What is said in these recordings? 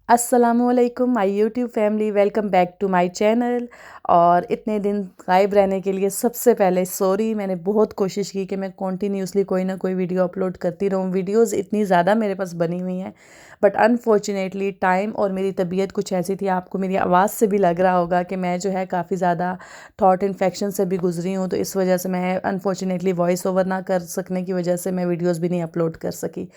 अस्सलामुअलैकुम my YouTube family, welcome back to my channel. और इतने दिन गायब रहने के लिए सबसे पहले सॉरी। मैंने बहुत कोशिश की कि मैं कॉन्टीन्यूसली कोई ना कोई वीडियो अपलोड करती रहूँ। वीडियोस इतनी ज़्यादा मेरे पास बनी हुई हैं, बट अनफॉर्चुनेटली टाइम और मेरी तबीयत कुछ ऐसी थी। आपको मेरी आवाज़ से भी लग रहा होगा कि मैं जो है काफ़ी ज़्यादा थॉट इन्फेक्शन से भी गुजरी हूँ, तो इस वजह से मैं अनफॉर्चुनेटली वॉइस ओवर ना कर सकने की वजह से मैं वीडियोज़ भी नहीं अपलोड कर सकी।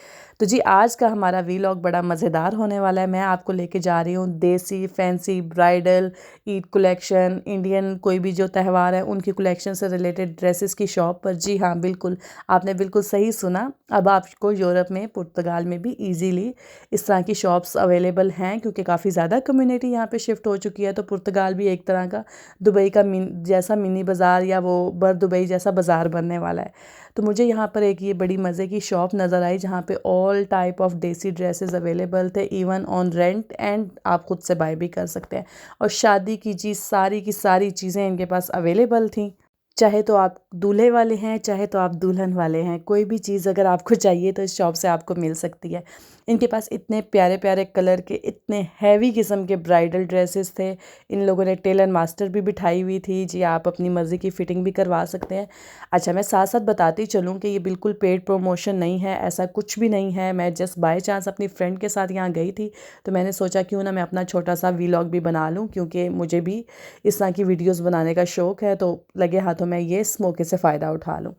तो जी, आज का हमारा वीलॉग बड़ा मज़ेदार होने वाला है। मैं आपको लेके जा रही हूँ देसी fancy bridal Eid collection, Indian कोई भी जो त्यौहार है उनकी कलेक्शन से रिलेटेड ड्रेसेस की शॉप पर। जी हाँ, बिल्कुल, आपने बिल्कुल सही सुना। अब आपको यूरोप में, पुर्तगाल में भी इजीली इस तरह की शॉप्स अवेलेबल हैं, क्योंकि काफ़ी ज़्यादा कम्युनिटी यहाँ पे शिफ्ट हो चुकी है। तो पुर्तगाल भी एक तरह का दुबई का जैसा मिनी बाज़ार या वो बर दुबई जैसा बाज़ार बनने वाला है। तो मुझे यहाँ पर एक ये बड़ी मज़े की शॉप नज़र आई, जहाँ पे ऑल टाइप ऑफ देसी ड्रेसेस अवेलेबल थे, इवन ऑन रेंट, एंड आप खुद से बाय भी कर सकते हैं। और शादी की जी सारी की सारी चीज़ें इनके पास अवेलेबल थी। चाहे तो आप दूल्हे वाले हैं, चाहे तो आप दुल्हन वाले हैं, कोई भी चीज़ अगर आपको चाहिए तो इस शॉप से आपको मिल सकती है। इनके पास इतने प्यारे प्यारे कलर के, इतने हैवी किस्म के ब्राइडल ड्रेसेस थे। इन लोगों ने टेलर मास्टर भी बिठाई हुई थी। जी, आप अपनी मर्ज़ी की फ़िटिंग भी करवा सकते हैं। अच्छा, मैं साथ साथ बताती चलूँ कि ये बिल्कुल पेड प्रमोशन नहीं है, ऐसा कुछ भी नहीं है। मैं जस्ट बाय चांस अपनी फ्रेंड के साथ यहाँ गई थी, तो मैंने सोचा क्यों ना मैं अपना छोटा सा वीलॉग भी बना लूँ, क्योंकि मुझे भी इस तरह की वीडियोस बनाने का शौक़ है। तो लगे हाथों मैं ये इस मौके से फ़ायदा उठा लूँ।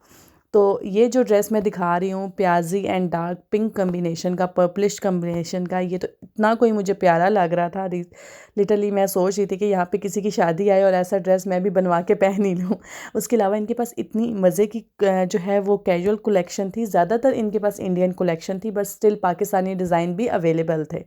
तो ये जो ड्रेस मैं दिखा रही हूँ, प्याजी एंड डार्क पिंक कम्बिनेशन का, पर्पलिश कम्बिनेशन का, ये तो इतना कोई मुझे प्यारा लग रहा था। लिटरली मैं सोच रही थी कि यहाँ पे किसी की शादी आए और ऐसा ड्रेस मैं भी बनवा के पहन ही लूँ। उसके अलावा इनके पास इतनी मज़े की जो है वो कैजुअल कलेक्शन थी। ज़्यादातर इनके पास इंडियन कलेक्शन थी, बट स्टिल पाकिस्तानी डिज़ाइन भी अवेलेबल थे।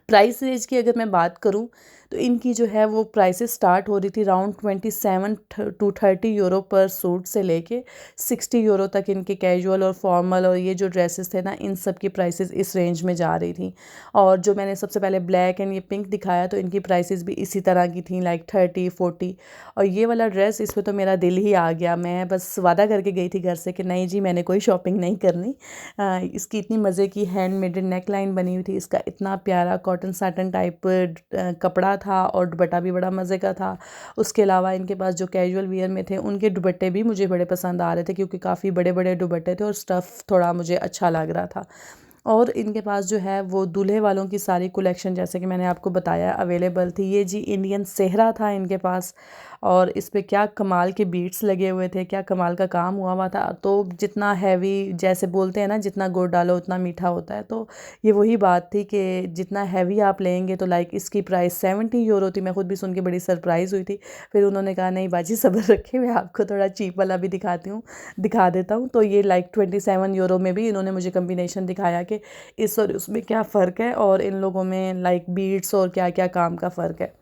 प्राइस रेंज की अगर मैं बात करूं, तो इनकी जो है वो प्राइसेस स्टार्ट हो रही थी अराउंड 27 टू 30 यूरो पर सूट से लेके 60 यूरो तक इनके कैजुअल और फॉर्मल और ये जो ड्रेसेस थे ना, इन सब की प्राइसेस इस रेंज में जा रही थी। और जो मैंने सबसे पहले ब्लैक एंड ये पिंक दिखाया, तो इनकी प्राइसेस भी इसी तरह की थी, लाइक 30-40। और ये वाला ड्रेस, इसमें तो मेरा दिल ही आ गया। मैं बस वादा करके गई थी घर से कि नहीं जी, मैंने कोई शॉपिंग नहीं करनी। इसकी इतनी मज़े की हैंड मेड नेक लाइन बनी हुई थी, इसका इतना प्यारा कॉटन साटन टाइप कपड़ा था, और दुपट्टा भी बड़ा मज़े का था। उसके अलावा इनके पास जो कैजुअल वियर में थे, उनके दुपट्टे भी मुझे बड़े पसंद आ रहे थे, क्योंकि काफ़ी बड़े बड़े दुपट्टे थे और स्टफ़ थोड़ा मुझे अच्छा लग रहा था। और इनके पास जो है वो दूल्हे वालों की सारी कलेक्शन, जैसे कि मैंने आपको बताया, अवेलेबल थी। ये जी इंडियन सेहरा था इनके पास, और इस पे क्या कमाल के बीट्स लगे हुए थे, क्या कमाल का काम हुआ था। तो जितना हैवी, जैसे बोलते हैं ना, जितना गुड़ डालो उतना मीठा होता है, तो ये वही बात थी कि जितना हैवी आप लेंगे, तो लाइक इसकी प्राइस 70 यूरो थी। मैं खुद भी सुन के बड़ी सरप्राइज़ हुई थी। फिर उन्होंने कहा नहीं बाजी, सब्र रखे, मैं आपको थोड़ा चीप वाला भी दिखा देता हूँ। तो ये लाइक 27 यूरो में भी इन्होंने मुझे कम्बिनेशन दिखाया कि इस और उसमें क्या फ़र्क है, और इन लोगों में लाइक बीट्स और क्या क्या काम का फ़र्क है।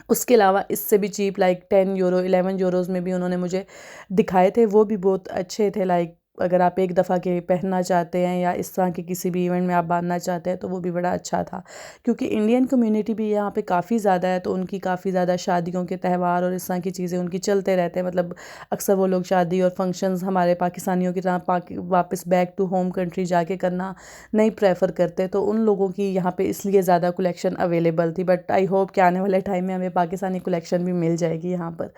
उसके अलावा इससे भी चीप, लाइक 10 यूरो 11 यूरोज़ में भी उन्होंने मुझे दिखाए थे, वो भी बहुत अच्छे थे। लाइक अगर आप एक दफ़ा के पहनना चाहते हैं या इस तरह के किसी भी इवेंट में आप बांधना चाहते हैं, तो वो भी बड़ा अच्छा था। क्योंकि इंडियन कम्युनिटी भी यहाँ पे काफ़ी ज़्यादा है, तो उनकी काफ़ी ज़्यादा शादियों के त्यौहार और इस तरह की चीज़ें उनकी चलते रहते हैं। मतलब अक्सर वो लोग शादी और फंक्शंस हमारे पाकिस्तानियों की तरह वापस बैक टू होम कंट्री जाके करना नहीं प्रेफर करते, तो उन लोगों की यहाँ पे इसलिए ज़्यादा कलेक्शन अवेलेबल थी। बट आई होप कि आने वाले टाइम में हमें पाकिस्तानी कलेक्शन भी मिल जाएगी यहाँ पर।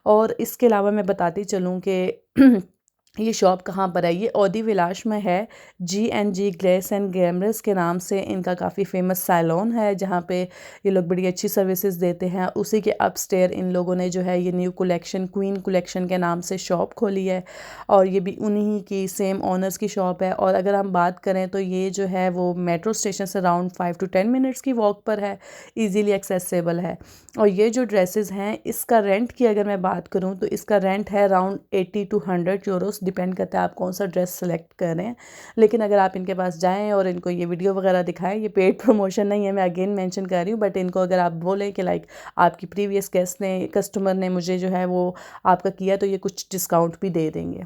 और इसके अलावा मैं बताती चलूँ कि ये शॉप कहाँ पर है। ये ओदी विलास में है। G&G ग्लेस एंड ग्लैमरस के नाम से इनका काफ़ी फेमस सैलून है, जहाँ पे ये लोग बड़ी अच्छी सर्विसेज देते हैं। उसी के अपस्टेयर इन लोगों ने जो है ये न्यू कलेक्शन, क्वीन कलेक्शन के नाम से शॉप खोली है, और ये भी उन्हीं की सेम ऑनर्स की शॉप है। और अगर हम बात करें, तो ये जो है वो मेट्रो स्टेशन से अराउंड 5 to 10 मिनट्स की वॉक पर है, ईज़िली एक्सेसिबल है। और ये जो ड्रेसेस हैं, इसका रेंट की अगर मैं बात करूँ, तो इसका रेंट है अराउंड 80 to 100 यूरोस, डिपेंड करता है आप कौन सा ड्रेस सेलेक्ट कर रहे हैं। लेकिन अगर आप इनके पास जाएं और इनको ये वीडियो वगैरह दिखाएं, ये पेड प्रमोशन नहीं है, मैं अगेन मेंशन कर रही हूँ, बट इनको अगर आप बोलें कि लाइक आपकी प्रीवियस गेस्ट ने, कस्टमर ने मुझे जो है वो आपका किया, तो ये कुछ डिस्काउंट भी दे देंगे।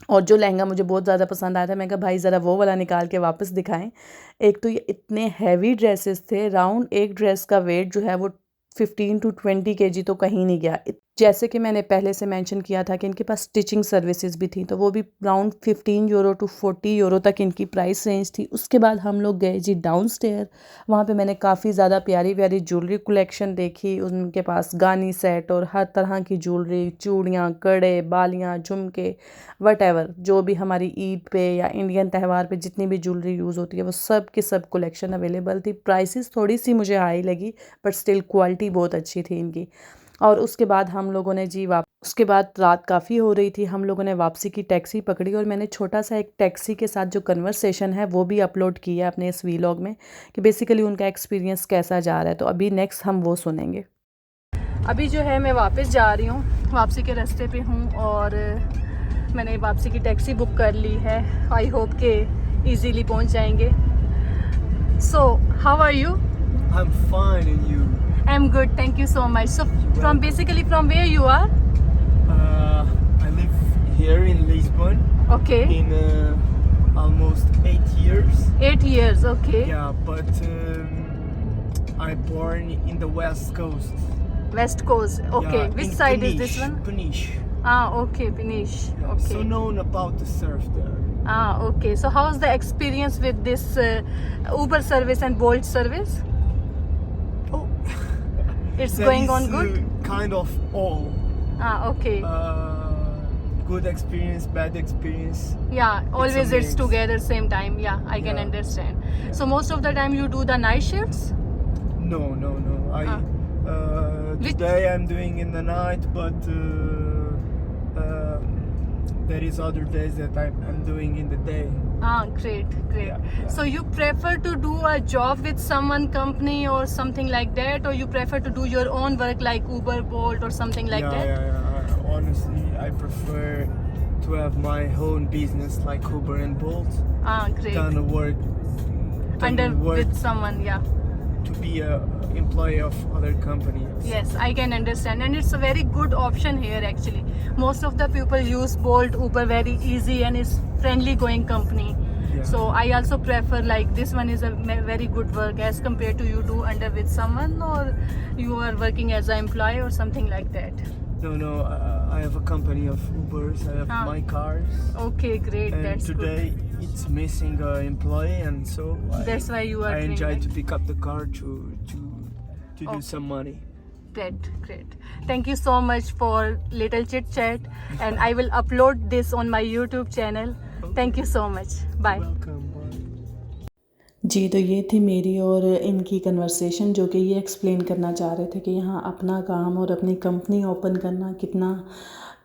और जो लहंगा मुझे बहुत ज़्यादा पसंद आया था, मैं कहा भाई ज़रा वो वाला निकाल के वापस दिखाएं। एक तो ये इतने हैवी ड्रेसेस थे, राउंड एक ड्रेस का वेट जो है वो 15 to 20 kg तो कहीं नहीं गया। जैसे कि मैंने पहले से मेंशन किया था कि इनके पास स्टिचिंग सर्विसेज भी थी, तो वो भी अराउंड 15 यूरो टू 40 यूरो तक इनकी प्राइस रेंज थी। उसके बाद हम लोग गए जी डाउनस्टेयर। वहाँ पे मैंने काफ़ी ज़्यादा प्यारी प्यारी ज्वेलरी कलेक्शन देखी। उनके पास गानी सेट और हर तरह की ज्वेलरी, चूड़ियाँ, कड़े, बालियाँ, झुमके, वटेवर जो भी हमारी ईद पे या इंडियन त्यौहार पे जितनी भी ज्वेलरी यूज़ होती है वो सब की सब कलेक्शन अवेलेबल थी। प्राइसेस थोड़ी सी मुझे हाई लगी, बट स्टिल क्वालिटी बहुत अच्छी थी इनकी। और उसके बाद हम लोगों ने जी उसके बाद रात काफ़ी हो रही थी, हम लोगों ने वापसी की टैक्सी पकड़ी और मैंने छोटा सा एक टैक्सी के साथ जो कन्वर्सेशन है वो भी अपलोड किया अपने इस वीलॉग में कि बेसिकली उनका एक्सपीरियंस कैसा जा रहा है। तो अभी नेक्स्ट हम वो सुनेंगे। अभी जो है मैं वापस जा रही हूँ, वापसी के रास्ते पे हूँ और मैंने वापसी की टैक्सी बुक कर ली है। आई होप के इजीली पहुँच जाएंगे। So how are you? I'm fine, and you? I'm good, thank you so much. So from where you are? I live here in Lisbon Okay. in almost 8 years. 8 years, okay. Yeah, but I born in the West Coast. West Coast, okay. Yeah, Which in side is Peniche, this one? Peniche. Ah, okay, Peniche. Yeah, Okay. so known about the surf there. Ah, okay. So how's the experience with this Uber service and Bolt service? Oh, It's that going is, on good? Kind of all. Ah, okay. Good experience, bad experience. Yeah, always a it's mix. together same time. Yeah, I can Yeah. understand. Yeah. So most of the time you do the night shifts? No. Ah. Today I'm doing in the night, but there is other days that I'm doing in the day. Ah, great. Yeah. So you prefer to do a job with someone company or something like that, or you prefer to do your own work like Uber, Bolt or something like that? Yeah. Honestly, I prefer to have my own business like Uber and Bolt. Ah, great. Than work With someone, yeah. to be a employee of other companies. Yes, I can understand, and it's a very good option here actually. Most of the people use Bolt, Uber very easy, and it's friendly going company. Yeah. So I also prefer like this one is a very good work as compared to you do under with someone or you are working as an employee or something like that. No. I have a company of Ubers. I have my cars. Okay, great. And That's today good. it's missing an employee, and so That's why you are I doing enjoy that. to pick up the car to do some money. Great. Thank you so much for little chit chat, and I will upload this on my YouTube channel. Thank you so much. Bye. Welcome. Bye. जी, तो ये थी मेरी और इनकी conversation जो कि ये explain करना चाह रहे थे कि यहाँ अपना काम और अपनी कंपनी ओपन करना कितना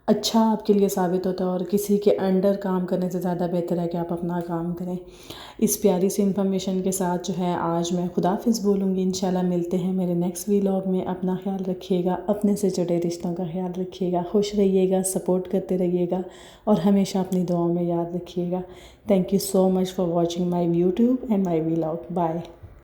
अच्छा आपके लिए साबित होता है और किसी के अंडर काम करने से ज़्यादा बेहतर है कि आप अपना काम करें। इस प्यारी सी इन्फॉर्मेशन के साथ जो है आज मैं खुदाफिज़ बोलूँगी। इंशाल्लाह मिलते हैं मेरे नेक्स्ट व्लॉग में। अपना ख्याल रखिएगा, अपने से जुड़े रिश्तों का ख्याल रखिएगा, खुश रहिएगा, सपोर्ट करते रहिएगा और हमेशा अपनी दुआओं में याद रखिएगा। Thank you so much for watching my YouTube and my vlog. Bye.